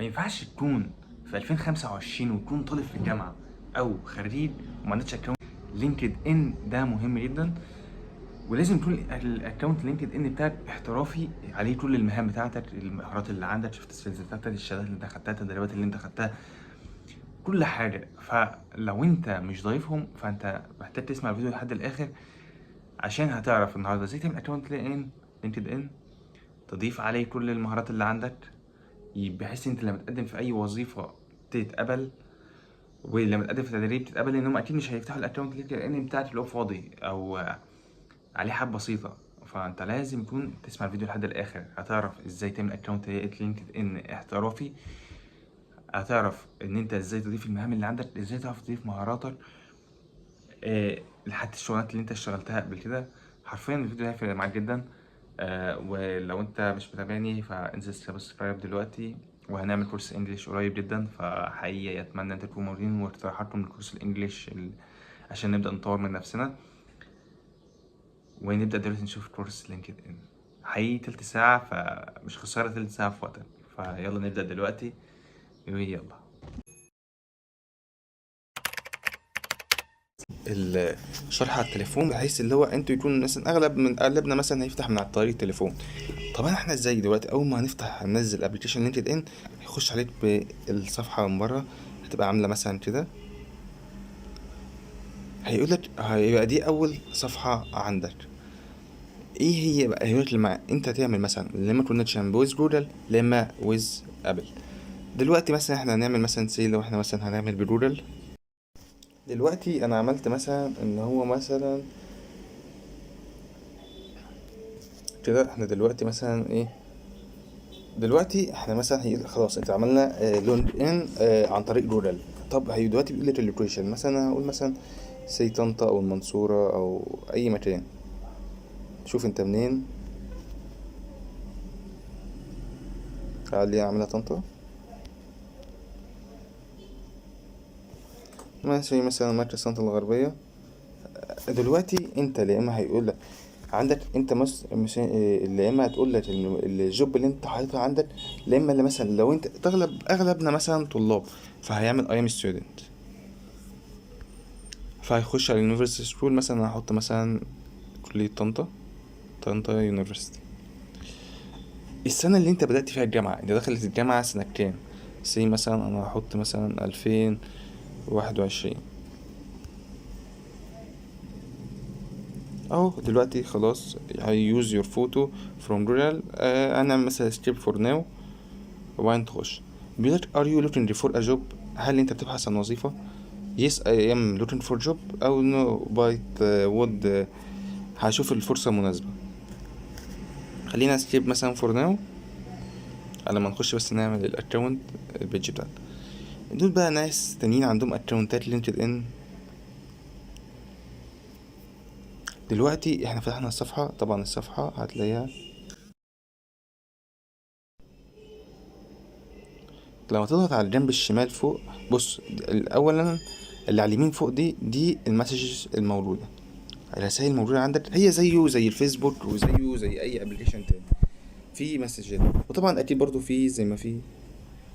ما ينفعش تكون في 2025 وتكون طالب في الجامعه او خريج وما عندكش اكونت لينكد ان. ده مهم جدا، ولازم يكون الاكونت لينكد ان بتاعك احترافي، عليه كل المهام بتاعتك، المهارات اللي عندك، شفت السكيلز بتاعتك، الشهادات اللي انت خدتها، التدريبات اللي انت خدتها، كل حاجه. فلو انت مش ضايفهم فانت محتاج تسمع الفيديو لحد الاخر عشان هتعرف النهارده ازاي تعمل اكونت لينكد ان، تضيف عليه كل المهارات اللي عندك، بحيث انت لما تقدم في اي وظيفه تتقبل، ولما تقدم في تدريب تتقبل، لان هم اكيد مش هيفتحوا الاكونت لينكد ان بتاعك اللي هو فاضي او عليه حاجات بسيطه. فانت لازم تكون تسمع الفيديو لحد الاخر، هتعرف ازاي تعمل اكونت لينكد ان احترافي، هتعرف ان انت ازاي تضيف المهام اللي عندك، ازاي تعرف تضيف مهاراتك لحد الشغلانات اللي انت اشتغلتها قبل كده. حرفيا الفيديو هيفرق معاك جدا. ولو انت مش متابعني فانزل سبسكرايب دلوقتي، وهنعمل كورس انجليش قريب جدا، فحقيقي اتمنى انت تكونوا موجودين واقتراحاتكم لكورس الانجليش عشان نبدا نطور من نفسنا، ونبدا دلوقتي نشوف كورس لينكد ان. حقيقي تلت ساعة، فمش خسارة تلت ساعة في وقتك. فيلا نبدأ دلوقتي، يلا. الشرح على التليفون بحيث اللي هو انتوا يكون مثلا اغلبنا مثلا هيفتح من على طريق التليفون. طبعا احنا ازاي دلوقتي اول ما هنفتح هننزل ابلكيشن لينكد ان هيخش عليك بالصفحه من بره، هتبقى عامله مثلا كده، هيقول لك هيبقى دي اول صفحه عندك. ايه هي بقى؟ هيقول لك لما انت تعمل مثلا لما كونكشن بويز جوجل لما ويز ابل. دلوقتي مثلا احنا هنعمل مثلا لو احنا مثلا هنعمل بجوجل. دلوقتي انا عملت مثلا ان هو مثلا كده. احنا دلوقتي مثلا ايه؟ دلوقتي احنا مثلا خلاص انت عملنا لون ان عن طريق جوجل. طب هي دلوقتي بيقول لك اللوكيشن، مثلا هقول مثلا سي طنطا او المنصورة او اي مكان. شوف انت منين. قال لي اعملها طنطا. ماشي، مثلا مركز طنطا الغربية. دلوقتي انت يا اما هيقول لك عندك انت مش اللي اما هتقول لك الجوب اللي انت حاططها عندك، لا اما اللي مثلا لو انت اغلبنا مثلا طلاب، فهيعمل اي ام ستودنت، فهيخش على اليونيفرسيتي سكول. مثلا هحط مثلا كلية طنطا يونيفرسيتي. السنة اللي انت بدأت فيها الجامعة، انت دخلت الجامعة سنة كام؟ سي مثلا انا هحط مثلا 2021 اهو. دلوقتي خلاص I use your photo from Google. انا مثلا skip for now، وبعدين تخش بيقولك are you looking for a job؟ هل انت بتبحث عن وظيفة؟ yes I am looking for job او no but would هشوف الفرصة المناسبة. خلينا skip مثلا for now على ما نخش بس نعمل الاكونت البيج بتاعنا. دول بقى ناس تانيين عندهم اكونتات لينكد ان. دلوقتي احنا فتحنا الصفحة، طبعا الصفحة هتلاقيها لما تضغط على الجنب الشمال فوق. بص اولا اللي على اليمين فوق دي المسجز الموجودة، الرسائل الموجودة عندك، هي زيه زي الفيسبوك وزيه زي اي ابلكيشن تاني في مسجات. وطبعا اكيد برضو في زي ما في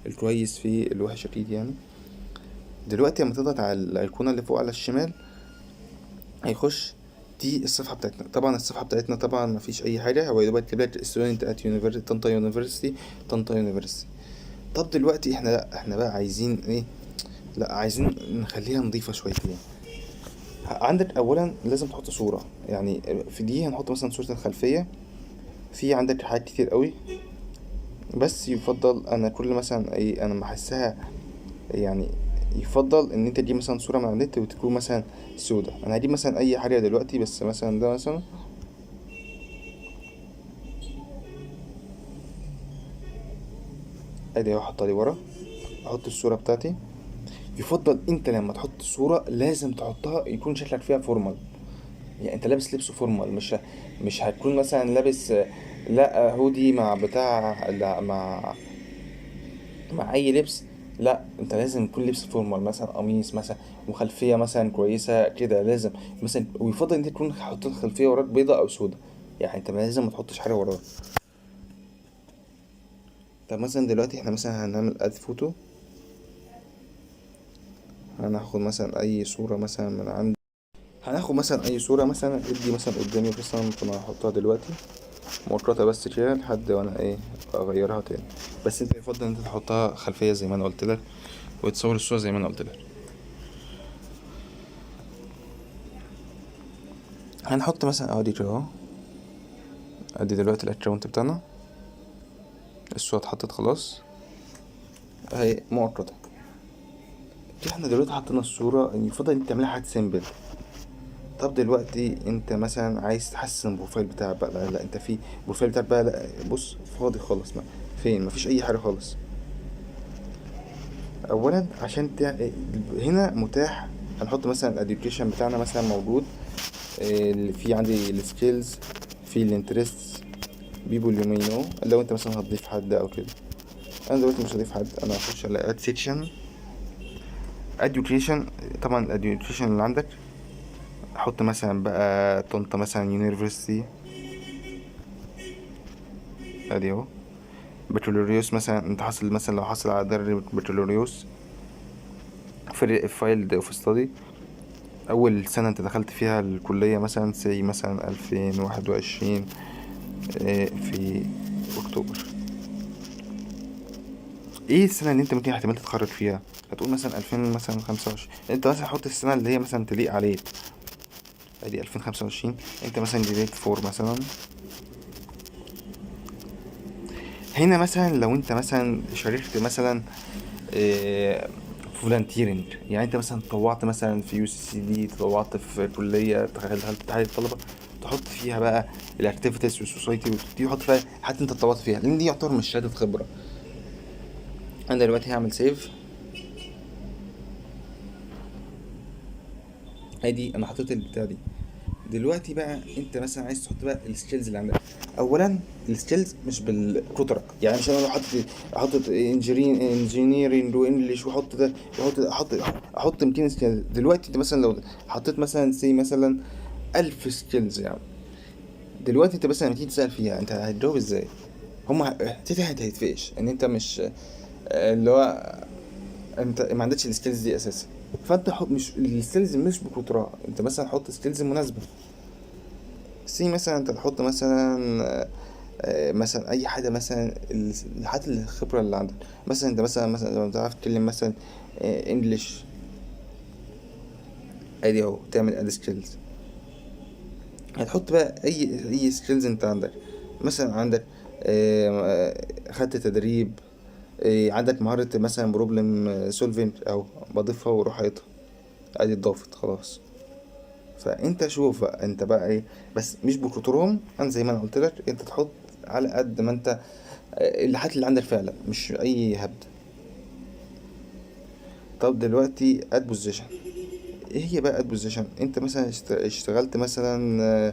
الكويس في الوحش اكيد يعني. دلوقتي لما تضغط على الايقونة اللي فوق على الشمال هيخش دي الصفحة بتاعتنا. طبعا الصفحة بتاعتنا طبعا مفيش أي حاجة، هو يدوبك كاتب لك student at university طنطا يونيفرسيتي طنطا يونيفرسيتي. طب دلوقتي احنا لأ، احنا بقى عايزين ايه؟ لأ، عايزين نخليها نضيفة شويتين. عندك أولا لازم تحط صورة، يعني في دي هنحط مثلا صورة الخلفية. في عندك حاجات كتير قوي، بس يفضل أنا كل مثلا ايه أنا بحسها يعني يفضل ان انت تجيب مثلا صورة من على النت وتكون مثلا سودة. انا هجيب مثلا اي حاجة دلوقتي، بس مثلا ده مثلا ادي اهو حاطها لي ورا. احط الصورة بتاعتي. يفضل انت لما تحط صورة لازم تحطها يكون شكلك فيها فورمال، يعني انت لابس لبس فورمال، مش هتكون مثلا لابس لا هودي مع بتاع، لا مع اي لبس. لا انت لازم يكون لبس فورمال، مثلا قميص مثلا وخلفية مثلا كويسة كده لازم مثلا. ويفضل انت تكون حاطط الخلفية وراك بيضة او سودة، يعني انت لازم ما تحطش حاجة وراك. طب مثلا دلوقتي احنا مثلا هنعمل اد فوتو. هناخد مثلا اي صورة مثلا من عند، هناخد مثلا اي صورة مثلا ادي مثلا قدامي مثلا، فانا هحطها دلوقتي مؤقتة بس كده لحد وانا ايه اغيرها تاني. بس انت يفضل ان انت تحطها خلفية زي ما انا قلت لك، وتصور الصورة زي ما انا قلت لك. هنحط مثلا ادي كده اهو، ادي دلوقتي الاكونت بتاعنا، الصورة اتحطت خلاص اهي مؤقتة. احنا دلوقتي حطينا الصورة، يفضل انت تعملها حاجة سيمبل. طب دلوقتي انت مثلا عايز تحسن البروفايل بتاعك بقى، لا, لا انت في البروفايل بتاعك بقى لا بص فاضي خالص، ما فين مفيش اي حاجة خالص. اولا عشان هنا متاح. هنحط مثلا الاديوكيشن بتاعنا مثلا موجود، اللي في عندي السكيلز، في الانترستس، بيبول يو مي نو، لو انت مثلا هتضيف حد او كده. انا دلوقتي مش هضيف حد، انا هخش على اد سيكشن education. طبعا الاديوكيشن اللي عندك احط مثلا بقى طنطا مثلا يونيفرسيتي، ادي اهو. بكالوريوس مثلا انت حاصل مثلا لو حاصل على درجة بكالوريوس في فايل اوف ستادي، اول سنة انت دخلت فيها الكلية مثلا سي مثلا 2021 في اكتوبر. ايه السنة اللي انت ممكن احتمال تتخرج فيها؟ هتقول مثلا 2000 مثلا 25، انت مثلا حط السنة اللي هي مثلا تليق عليك. ادي 2025، انت مثلا جريد 4 مثلا. هنا مثلا لو انت مثلا شاركت مثلا فولنتيرنج، يعني انت مثلا تطوعت مثلا في يو سي دي، تطوعت في كليه، دخلت اتحاد الطلبه، تحط فيها بقى الاكتيفيتيز والسوسايتي، وتبتدي تحط فيها حتى انت اتطوعت فيها، لان دي يعتبر مش شهاده خبره. انا دلوقتي هعمل سيف، ادي انا حطيت البتاع دي. دلوقتي بقى انت مثلا عايز تحط بقى السكيلز اللي عندك. اولا السكيلز مش بالكتره، يعني مش انا لو حطت انجينيرنج وانجلش واحط ده واحط ده، احط 200 سكيلز. دلوقتي انت مثلا لو حطيت مثلا سي مثلا 1000 سكيلز يعني، دلوقتي انت مثلا لما تيجي تسال فيها انت هتجاوب ازاي؟ هما هيتفقش ان انت مش اللي هو انت ما عندكش السكيلز دي اساسا. فانت حط مش السكيلز مش بكترها، انت مثلا حط سكيلز مناسبه. سي مثلا انت تحط مثلا مثلا اي حاجه مثلا الحاجات الخبره اللي عندك. مثلا انت مثلا لو بتعرف تتكلم مثلا انجليش، ادي اهو تعمل اد سكيلز. هتحط بقى اي سكيلز انت عندك. مثلا عندك خدت تدريب، عندك مهارة مثلا بروبلم سولفينج او بضيفها واروح حاططها، ادي اتضافت خلاص. فانت شوف بقى انت بقى ايه، بس مش بكترهم. انا زي ما انا قلت لك انت تحط على قد ما انت الحاجات اللي عندك فعلا، مش اي هبد. طب دلوقتي اد بوزيشن. ايه هي بقى اد بوزيشن؟ انت مثلا اشتغلت مثلا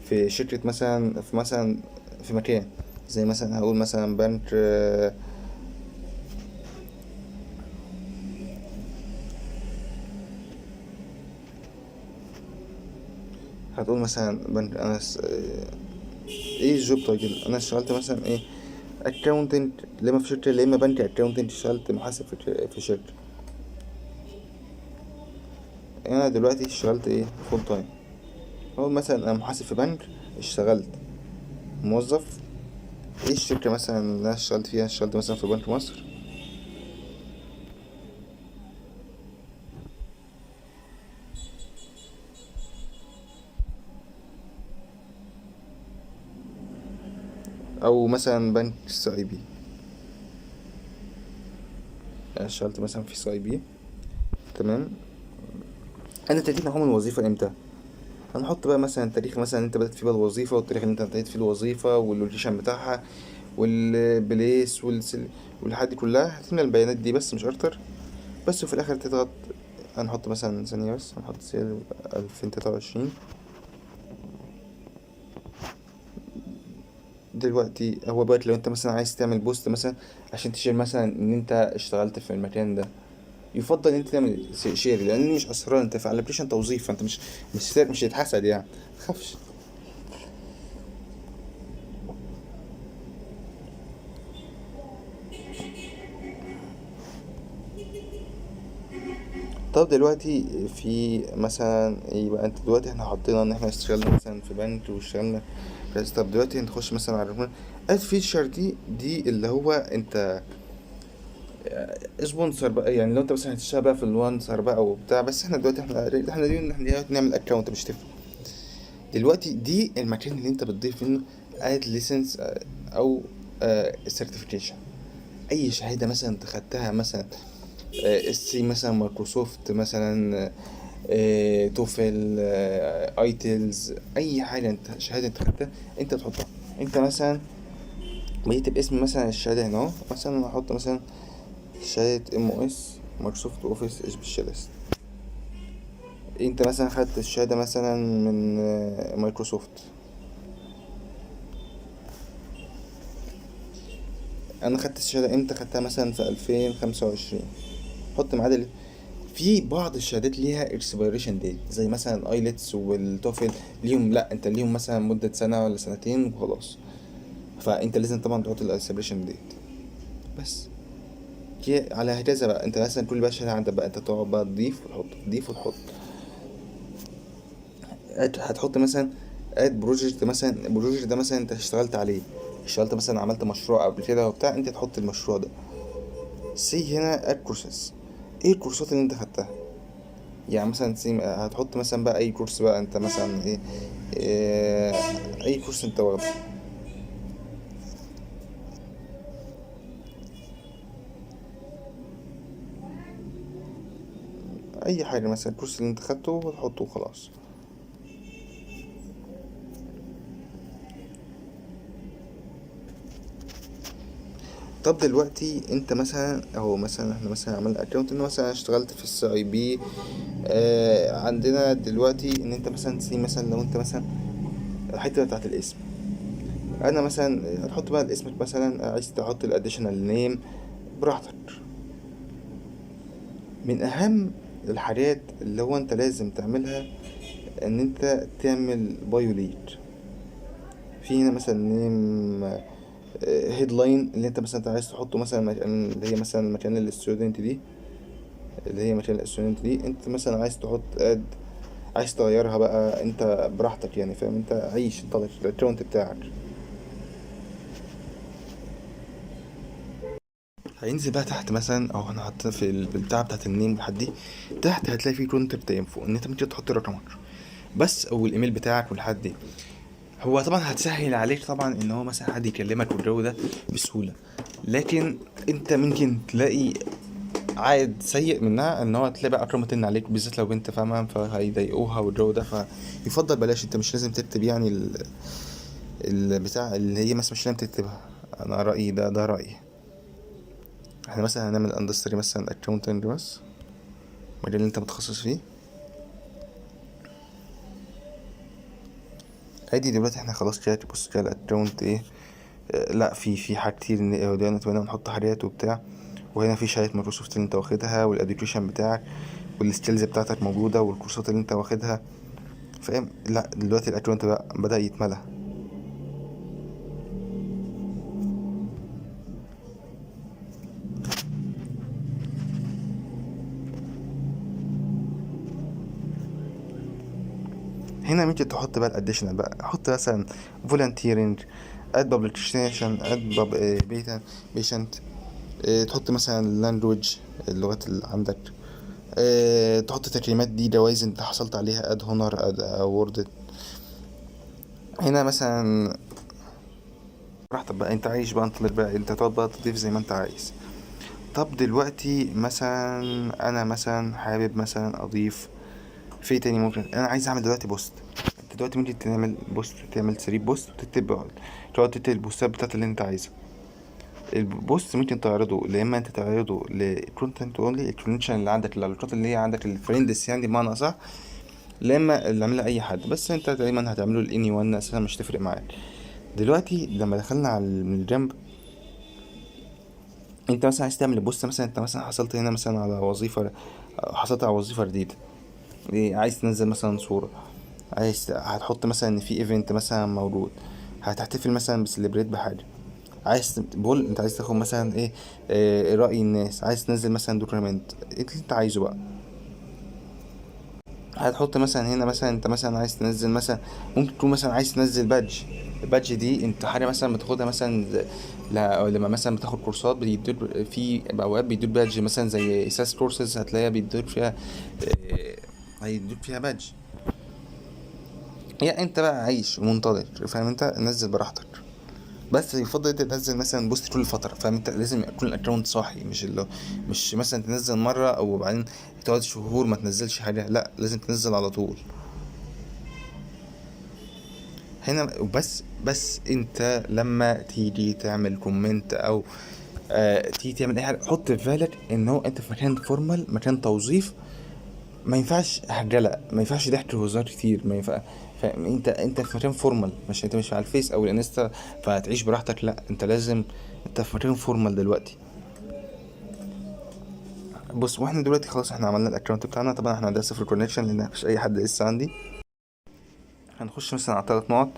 في شركة مثلا في مثلا في مكان، زي مثلا هقول مثلا بنك هتقول مثلا بنك انا ايه الجوب تايتل؟ انا اشتغلت مثلا ايه اكاونتنت، لما في شركة، اما بنك اكاونتنت، اشتغلت محاسب في شركة. انا دلوقتي اشتغلت ايه فول تايم. هو مثلا انا محاسب في بنك، اشتغلت موظف. ايه الشركة مثلا اللي انا اشتغلت فيها؟ اشتغلت مثلا في بنك مصر. او مثلا بنك سي اي بي، انا اشتغلت مثلا في سي اي بي. تمام. انا ابتديت معاهم الوظيفة امتى؟ هنحط بقى مثلا التاريخ مثلا انت بدأت فيه بقى الوظيفة، والتاريخ اللي انت انتهيت فيه الوظيفة، واللوكيشن بتاعها، والبليس والحاجات دي كلها. هتملى البيانات دي بس مش اكتر. بس وفي الاخر تضغط. هنحط مثلا ثانية بس، هنحط سيل 2023. دلوقتي هو بقى لو انت مثلا عايز تعمل بوست مثلا عشان تشير مثلا ان انت اشتغلت في المكان ده، يفضل ان انت تعمل شير، لان مش اسرار، انت في الابليكيشن توظيف، فانت مش هيتحسد يعني، متخافش. طب دلوقتي في مثلا يبقى انت دلوقتي احنا حطينا ان احنا اشتغلنا مثلا في بنك واشتغلنا بس. طب دلوقتي نخش مثلا على الرقم اد فيتشر دي اللي هو انت سبونسر بقى، يعني لو انت مثلا هتشتغل بقى في الوانسر بقى وبتاع، بس احنا دلوقتي احنا دلوقتي نعمل اكونت مش تفرق. دلوقتي دي المكان اللي انت بتضيف منه اد ليسنس او سيرتيفيكيشن، اي شهاده مثلا انت خدتها مثلا سي مثلا مايكروسوفت مثلا توفل ايتلز، اي حاجه انت شهاده انت خدتها انت تحطها. انت مثلا بيكتب اسم مثلا الشهاده هنا اهو، مثلا هحط مثلا شهاده ام او اس مايكروسوفت اوفيس سبيشالست. انت مثلا خدت الشهاده مثلا من مايكروسوفت. انا خدت الشهاده امتى؟ خدتها مثلا في 2025. حط معادل. في بعض الشهادات ليها اكسبيريشن ديت زي مثلا ايلتس والتوفل، ليهم لا انت ليهم مثلا مدة سنة ولا سنتين وخلاص، فانت لازم طبعا تحط الاكسبيريشن ديت بس. على هكذا بقى انت مثلا كل بقى شهادة عندك بقى انت تقعد بقى تضيف وتحط تضيف وتحط. هتحط مثلا اد بروجكت، مثلا البروجكت ده مثلا انت اشتغلت عليه، اشتغلت مثلا عملت مشروع قبل كده وبتاع، انت تحط المشروع ده. سي هنا اد كورسز، ايه الكورسات اللي انت خدتها؟ يعني مثلا هتحط مثلا بقى اي كورس بقى انت مثلا إيه اي كورس انت واخده، اي حاجه مثلا الكورس اللي انت خدته وتحطه وخلاص. طب دلوقتي انت مثلا اهو مثلا احنا مثلا عملنا اكونت ان مثلا اشتغلت في السي اي بي. عندنا دلوقتي ان انت مثلا سي مثلا لو انت مثلا الحته بتاعت الاسم، انا مثلا هتحط بقى اسمك مثلا عايز تحط الاديشنال نيم براحتك. من اهم الحاجات اللي هو انت لازم تعملها ان انت تعمل بايو ليد. في هنا مثلا نيم هيدلاين اللي انت مثلا عايز تحطه مثلا مكان اللي هي مثلا مكان الستودنت دي، اللي هي مكان الستودنت دي انت مثلا عايز تحط اد، عايز تغيرها بقى انت براحتك يعني فاهم، انت عيش انت الاكونت بتاعك. هينزل بقى تحت مثلا او انا حاطط في البتاع بتاعت النيم لحد دي، تحت هتلاقي فيه كونتاكت انفو ان انت ممكن تحط رقمك بس او الايميل بتاعك والحد دي. هو طبعا هتسهل عليك طبعا ان هو مثلا حد يكلمك والجو ده بسهوله، لكن انت ممكن تلاقي عائد سيء منها ان هو تلاقي بقى اكرم تن عليك بالذات لو بنت فاهمة فهيضايقوها والجو ده، فيفضل بلاش. انت مش لازم تكتب يعني البتاع اللي هي مثلا مش لازم تكتبها. انا رأيي ده رأيي. احنا مثلا هنعمل اندستري مثلا اكاونتنج بس، المجال اللي انت متخصص فيه عادي. دلوقتي احنا خلاص كده بص كده الاكونت ايه. لا في حاجات كتير هنا نحط حاجات وبتاع، وهنا في شهادة مايكروسوفت اللي انت واخدها والاديوكيشن بتاعك والسكيلز بتاعتك موجودة والكورسات اللي انت واخدها فاهم. لا دلوقتي الاكونت بقى بدأ يتملى. هنا ممكن تحط بقى الاديشنال بقى، حط مثلا volunteering اد publication اد بيتا بيشنت. تحط مثلا language اللغات اللي عندك. تحط تكريمات دي جوائز انت حصلت عليها اد هونر اد اوورد. هنا مثلا براحتك بقى انت عايش بقى، انت بقى انت تقعد بقى تضيف زي ما انت عايز. طب دلوقتي مثلا انا مثلا حابب مثلا اضيف في تاني. ممكن انا عايز اعمل دلوقتي بوست، انت دلوقتي ممكن تعمل بوست، تعمل 3 بوست وتكتب، تقعد تكتب البوستات بتاعت اللي انت عايزها. البوست ممكن تعرضه يا اما انت تعرضه لكونتنت اونلي الكونكشن اللي عندك العلاقات اللي هي عندك الفريندس يعني بمعنى اصح، لا اما اللي عاملها اي حد، بس انت دايما هتعمله لاني وان اساسا مش تفرق معاك. دلوقتي لما دخلنا على من الجنب، انت مثلا عايز تعمل بوست مثلا انت مثلا حصلت هنا مثلا على وظيفة، حصلت على وظيفة جديدة، عايز تنزل مثلا صورة، عايز هتحط مثلا ان في ايفنت مثلا موجود، هتحتفل مثلا بسليبريت بحاجة، عايز بقول انت عايز تاخد مثلا ايه, رأي الناس، عايز تنزل مثلا دوكيومنت اللي انت عايزه بقى. هتحط مثلا هنا مثلا انت مثلا عايز تنزل مثلا، ممكن تكون مثلا عايز تنزل بادج. البادج دي انت حاجه مثلا بتاخدها مثلا لما مثلا بتاخد كورسات بيدور في اوقات بيدور بادج مثلا زي اساس كورسز هتلاقيها بيدور فيها هيدور فيها بادج. يعني انت بقى عايش منتظر فاهم انت، نزل براحتك. بس يفضل انت تنزل مثلا بوست كل فتره فاهم انت، لازم يكون الاكونت صاحي، مش اللي مش مثلا تنزل مره او بعدين تقعد شهور ما تنزلش حاجه، لا لازم تنزل على طول. هنا بس انت لما تيجي تعمل كومنت او تيجي تعمل اي حاجه، حط في بالك ان هو انت في مكان فورمال، مكان توظيف. ما ينفعش هرجله، ما ينفعش ضحك وهزار كتير، ما ينفع. فاهم انت في مكان فورمال، مش انت مش على الفيس او الانستا فهتعيش براحتك، لا انت لازم، انت في مكان فورمال دلوقتي. بص واحنا دلوقتي خلاص احنا عملنا الاكونت بتاعنا، طبعا احنا ده صفر كونكشن لان مفيش اي حد لسه عندي. هنخش مثلا على 3 نقط.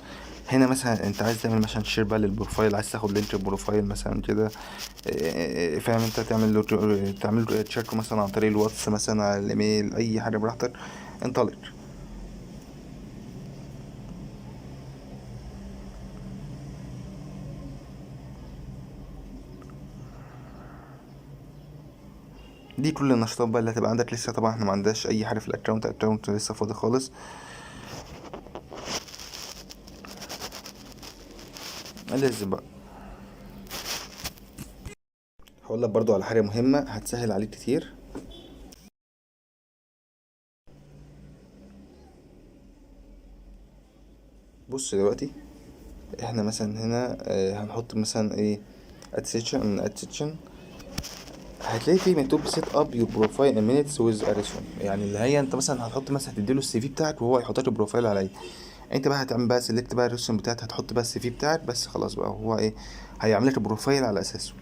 هنا مثلا انت عايز تعمل مثلا شير بقى للبروفايل، عايز تاخد لينك البروفايل مثلا كده، فاهم انت تعمل له، تعمل له تشاركه مثلا عن طريق الواتس مثلا على الايميل اي حاجه براحتك. انطلق. دي كل النشاطات بقى اللي هتبقى عندك لسه، طبعا احنا ما عندناش اي حاجه في الاكونت لسه فاضي خالص. لازم بقى هقول لك برضو على حاجه مهمه هتسهل عليك كتير. بص دلوقتي احنا مثلا هنا هنحط مثلا ايه، اتسيشن. هتلاقي فيه مكتوب سيت اب يور بروفايل ان مينيتس ويز اريسون، يعني اللي هي انت مثلا هتحط مثلا هتديله السي في بتاعك وهو هيحط لك البروفايل عليه. انت بقى هتعمل بقى سيلكت بقى الريسون بتاعك، هتحط بقى السي في بتاعك بس خلاص بقى هو ايه، هيعمل لك البروفايل على اساسه.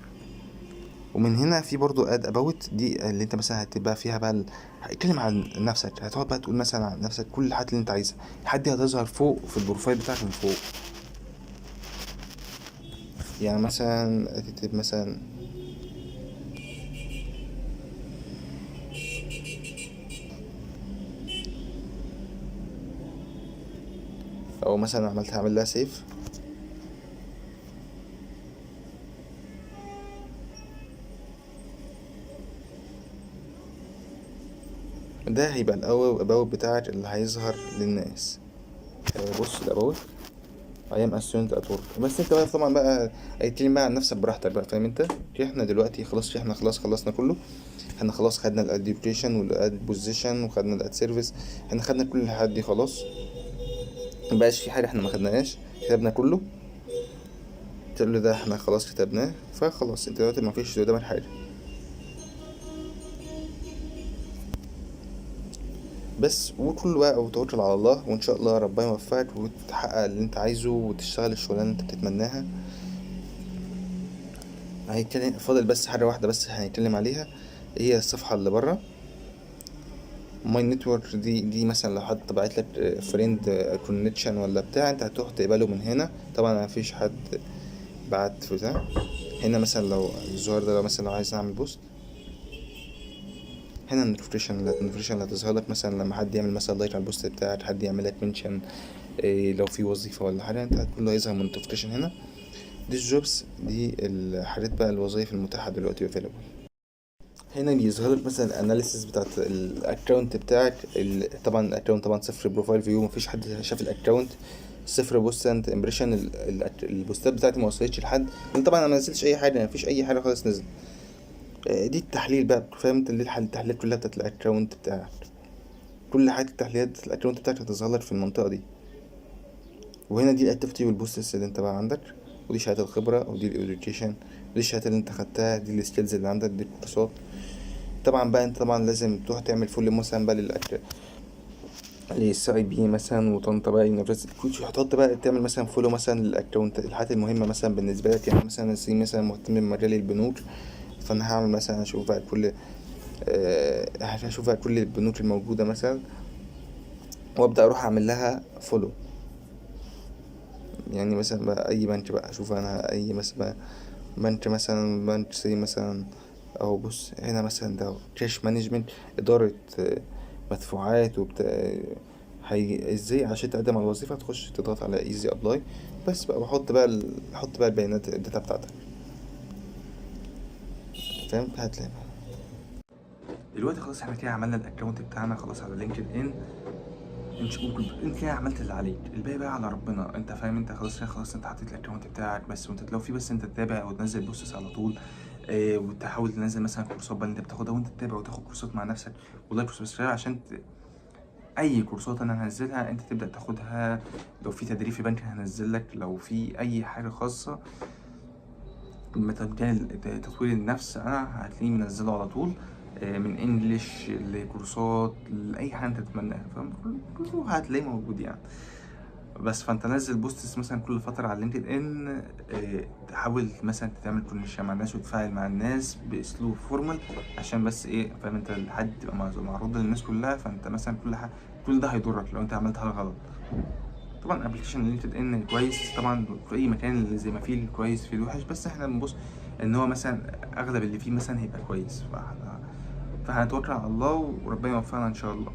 ومن هنا في برضو اد اباوت دي اللي انت مثلا هتبقى فيها بقى هتكلم عن نفسك، هتقعد بقى تقول مثلا عن نفسك كل الحاجات اللي انت عايزها، الحاجات دي هتظهر فوق في البروفايل بتاعك من فوق. يعني مثلا تكتب مثلا، او مثلا عملت هعمل لها سيف. ده هيبقى الاول الاباوت بتاعك اللي هيظهر للناس. بص الاباوت ايام اسيونت اتورك، بس انت بقى طبعا بقى هيتكلم بقى عن نفسك براحتك بقى فاهم انت. احنا دلوقتي خلاص، احنا خلاص خلصنا كله. احنا خلاص خدنا الاديوكيشن والاد بوزيشن وخدنا الاد سيرفيس، احنا خدنا كل الحاجات دي خلاص. مبقاش في حاجه احنا ما خدناهاش، كتبنا كله. كل ده احنا خلاص كتبناه، فخلاص انت دلوقتي ما فيش قدامك حاجه. بس وكل بقى وتوكل على الله وان شاء الله ربنا يوفقك وتحقق اللي انت عايزه وتشتغل الشغلانه اللي انت بتتمناها. هيتكلم فاضل بس حاجه واحده بس هنتكلم عليها، هي الصفحه اللي بره ماي نتورك. دي مثلا لو حد بعت لك فريند كونكشن ولا بتاع، انت هتروح تقبله من هنا، طبعا ما فيش حد بعت في ده. هنا مثلا لو الزهر ده، لو مثلا لو عايز اعمل بوست، هنا النوتيفيكيشن اللي هتظهر لك مثلا لما حد يعمل مثلا لايك على البوست بتاعك، حد يعمل لك منشن، إيه لو في وظيفه ولا حاجه انت هتقول له يظهر من النوتيفيكيشن هنا. دي الجوبس، دي الحاجات بقى الوظائف المتاحه دلوقتي available. هنا بيظهر لك مثلا الاناليسيس بتاعت الاكونت بتاعك، طبعا الاكونت طبعا صفر بروفايل فيو، مفيش حد شاف الاكونت، صفر بوست اند امبريشن، البوستات بتاعتي ما وصلتش لحد، لان طبعا انا ما نزلتش اي حاجه، مفيش اي حاجه خالص نزل. دي التحليل بقى فاهم انت، دي التحليلات كلها بتاعت الاكونت بتاعك، كل حاجه التحليلات بتاعت الاكونت بتاعك هتظهر لك في المنطقه دي. وهنا دي الاكتيفيتي والبوستس اللي انت بقى عندك، ودي شهاده الخبره ودي الاديوكيشن، ودي الشهاده اللي انت خدتها، دي السكيلز اللي عندك، دي الكورسات. طبعا بقى انت طبعا لازم تروح تعمل فول مثلا بقى للسي اي بي مثلا، وطنطا بقى يونيفرسيتي كوتش، هتحط بقى تعمل مثلا فولو مثلا للاكونت الحاجات المهمه مثلا بالنسبه لك، يعني مثلا سي مثلا مهتم بمجال البنوك، فانا هعمل مثلا اشوف بقى كل هشوف بقى كل البنوك الموجوده مثلا، وابدا اروح اعمل لها فولو. يعني مثلا بقى اي بنك بقى اشوف انا اي مثلا بنك، مثلا بنك سي مثلا، اهو بص هنا مثلا ده كاش مانجمنت، اداره مدفوعات ازاي عشان تقدم على الوظيفة تخش تضغط على ايزي ابلاي بس بقى، حط بقى البيانات الداتا بتاعتك، فاهم؟ هتلاقي دلوقتي خلاص احنا كده عملنا الاكونت بتاعنا خلاص على لينكد ان. انت كده عملت اللي عليك، الباقي بقى على ربنا، انت فاهم؟ انت خلاص كده، خلاص انت حطيت الاكونت بتاعك بس، وانت لو في بس انت تتابع وتنزل بوستس على طول. وتحاول تنزل مثلا كورسات بقى اللي انت بتاخدها، وانت تتابع وتاخد كورسات مع نفسك ولايك وسبسكرايب عشان اي كورسات انا هنزلها انت تبدا تاخدها. لو في تدريب في بنك هنزل لك، لو في اي حاجه خاصه مجال تطوير النفس انا هتلاقيه منزله على طول. من انجليش لكورسات لاي حاجه انت تتمناها، فاهم؟ كله هتلاقيه موجود يعني. بس فانت نزل بوستس مثلا كل فتره على لينكد ان. تحاول مثلا تعمل كونكشن مع الناس وتتفاعل مع الناس باسلوب فورمال، عشان بس ايه، فاهم؟ انت الحد تبقى معروض للناس كلها، فانت مثلا كل ده هيضرك لو انت عملت حاجه غلط. طبعا ابلكيشن لينكد ان كويس طبعا في اي مكان، اللي زي ما فيه الكويس فيه الوحش، بس احنا بنبص ان هو مثلا اغلب اللي فيه مثلا هيبقى كويس، فهنتوكل على الله وربنا يوفقنا ان شاء الله.